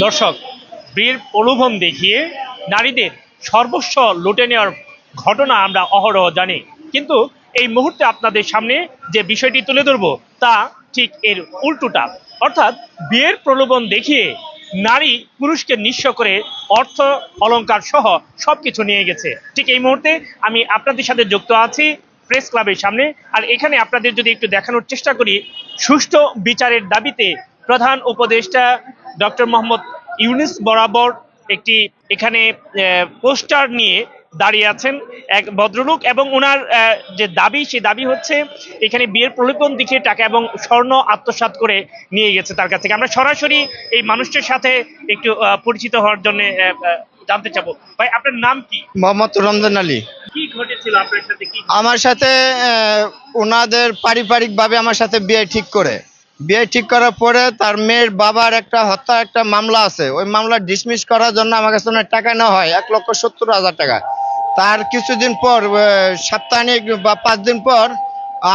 দর্শক, বীর প্রলোভন দেখিয়ে নারীদের সর্বস্ব লুটে নেওয়ার ঘটনা আমরা অহরহ জানি, কিন্তু এই মুহূর্তে আপনাদের সামনে যে বিষয়টি তুলে ধরবো তা ঠিক এর উল্টোটা। অর্থাৎ বিয়ের প্রলোভন দেখিয়ে নারী পুরুষকে নিঃস্ব করে অর্থ অলংকার সহ সবকিছু নিয়ে গেছে। ঠিক এই মুহূর্তে আমি আপনাদের সাথে যুক্ত আছি প্রেস ক্লাবের সামনে। আর এখানে আপনাদের যদি একটু দেখানোর চেষ্টা করি, সুষ্ঠু বিচারের দাবিতে প্রধান উপদেষ্টা ডক্টর মোহাম্মদ ইউনূস বরাবর একটি এখানে পোস্টার নিয়ে দাঁড়িয়ে আছেন এক ভদ্রলোক, এবং ওনার যে দাবি, সেই দাবি হচ্ছে এখানে বিয়ের প্রলোভন দেখিয়ে টাকা এবং স্বর্ণ আত্মসাৎ করে নিয়ে গেছে তার কাছ থেকে। আমরা সরাসরি এই মানুষটির সাথে একটু পরিচিত হওয়ার জন্য জানতে চাবো। ভাই, আপনার নাম কি? মোহাম্মদ রমজান আলী। কি ঘটেছিল আপনার সাথে? কি আমার সাথে ওনাদের পারিবারিক ভাবে আমার সাথে বিয়ে ঠিক করার পরে তার মেয়ের বাবার একটা হত্যা একটা মামলা আছে, ওই মামলা ডিসমিস করার জন্য আমার কাছে অনেক টাকা নেওয়া হয়, 1,70,000 টাকা। তার কিছুদিন পর সাপ্তাহিক বা 5 দিন পর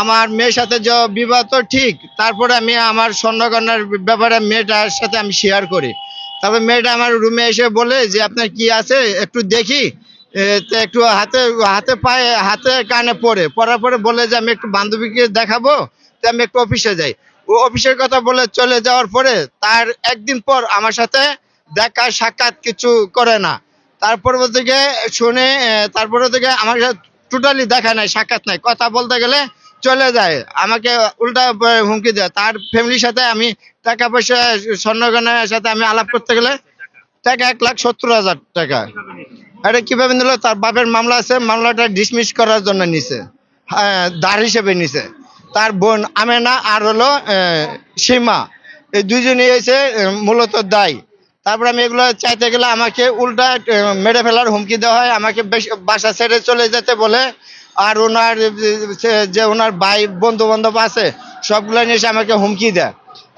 আমার মেয়ের সাথে যে বিবাহ তো ঠিক, তারপরে আমি আমার স্বর্ণগয়নার ব্যাপারে মেয়েটার সাথে আমি শেয়ার করি। তারপরে মেয়েটা আমার রুমে এসে বলে যে আপনার কি আছে একটু দেখি। তো একটু হাতে হাতে পায়ে হাতে কানে পড়ার পরে বলে যে আমি একটু বান্ধবীকে দেখাবো, তো আমি একটু অফিসে যাই। ও অফিসের কথা বলে চলে যাওয়ার পরে তার একদিন পর আমার সাথে দেখা সাক্ষাৎ কিছু করে না। তারপরে থেকে শুনে তারপরে থেকে আমার সাথে টোটালি দেখা নাই, সাক্ষাৎ নাই, কথা বলতে গেলে চলে যায়, আমাকে উল্টা হুমকি দেয়। তার ফ্যামিলির সাথে আমি টাকা পয়সা স্বর্ণগয়নার সাথে আমি আলাপ করতে গেলে টাকা 1,70,000 টাকা। এটা কিভাবে নিল? তার বাপের মামলা আছে, মামলাটা ডিসমিস করার জন্য নিছে, ধার হিসেবে নিছে। তার বোন আমেনা আর হলো সীমা, এই দুইজনই এসে মূলত দায়ী। তারপরে আমি এগুলো চাইতে গেলে আমাকে উল্টা মেরে ফেলার হুমকি দেওয়া হয়, আমাকে বাসা ছেড়ে চলে যেতে বলে। আর ওনার যে ওনার ভাই বন্ধু বান্ধব আছে সবগুলো নিয়ে এসে আমাকে হুমকি দেয়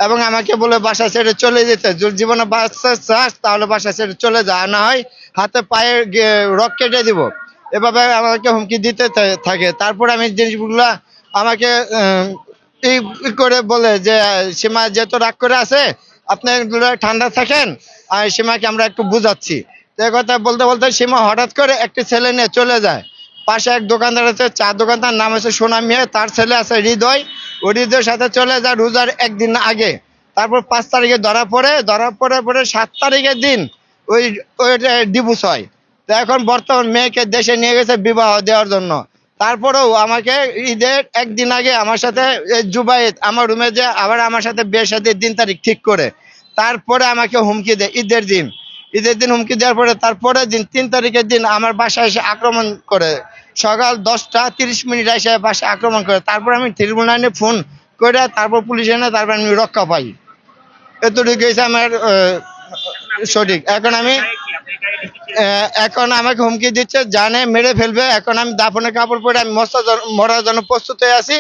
এবং আমাকে বলে বাসা ছেড়ে চলে যেতে, জীবনে বাঁচতে চাস তাহলে বাসা ছেড়ে চলে যা, না হয় হাতে পায়ে রক কেটে দিব, এভাবে আমাকে হুমকি দিতে থাকে। তারপরে আমি জিনিসগুলো আমাকে এই করে বলে যে সীমা যেহেতু রাগ করে আছে, আপনি ঠান্ডা থাকেন, আর সীমাকে আমরা একটু বুঝাচ্ছি। তো কথা বলতে বলতে সীমা হঠাৎ করে একটি ছেলে নিয়ে চলে যায়। পাশে এক দোকানদার আছে, চা দোকানদার, নাম আছে সোনা মিয়া, তার ছেলে আছে হৃদয়। ওই হৃদয়ের সাথে চলে যায় রোজার একদিন আগে। তারপর 5 তারিখে ধরা পরে 7 তারিখের দিন ওই ওই ডিভোর্স হয়। তো এখন বর্তমান মেয়েকে দেশে নিয়ে গেছে বিবাহ দেওয়ার জন্য। তারপরেও আমাকে ঈদের একদিন আগে আমার সাথে জুবাইদ আমার রুমে যে আবার আমার সাথে বিয়ের সাথে দিন তারিখ ঠিক করে, তারপরে আমাকে হুমকি দেয় ঈদের দিন হুমকি দেওয়ার পরে তারপরে দিন 3 তারিখের দিন আমার বাসায় এসে আক্রমণ করে, সকাল 10টা 30 এসে বাসায় আক্রমণ করে। তারপর আমি 999 ফোন করে তারপর পুলিশ এনে তারপর আমি রক্ষা পাই। এতটুকু হয়েছে আমার সঠিক। এখন আমাকে হুমকি দিচ্ছে, জানে মেরে ফেলবে। এখন আমি দাফনের কাপড় পরে আমি মরার জন্য প্রস্তুত হয়ে আছি।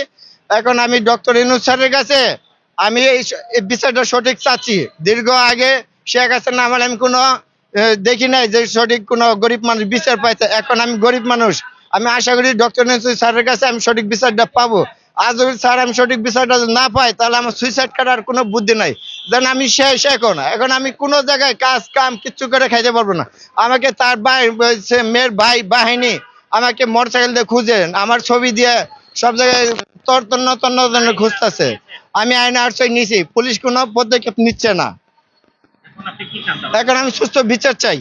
এখন আমি ডক্টর ইউনূস স্যারের কাছে আমি এই বিষয়টা সঠিক চাচ্ছি। দীর্ঘ আগে শেখ হাসিনা আমার আমি কোনো দেখি নাই যে সঠিক কোনো গরিব মানুষ বিচার পাইছে। এখন আমি গরিব মানুষ, আমি আশা করি ডক্টর ইউনূস স্যারের কাছে আমি সঠিক বিচারটা পাবো। আজ যদি স্যার আমি সঠিক বিচারটা না পাই তাহলে আমার সুইসাইড করার কোনো বুদ্ধি নাই। যেন আমি শেষ। এখন আমি কোনো জায়গায় কাজ কাম কিচ্ছু করে খাইতে পারবো না। আমাকে তার মেয়ের ভাই বাহিনী আমাকে মোটরসাইকেল দিয়ে খুঁজে, আমার ছবি দিয়ে সব জায়গায় তন্ন খুঁজতেছে। আমি আইনে আশ্রয় নিয়েছি, পুলিশ কোনো পদক্ষেপ নিচ্ছে না। এখন আমি সুস্থ বিচার চাই।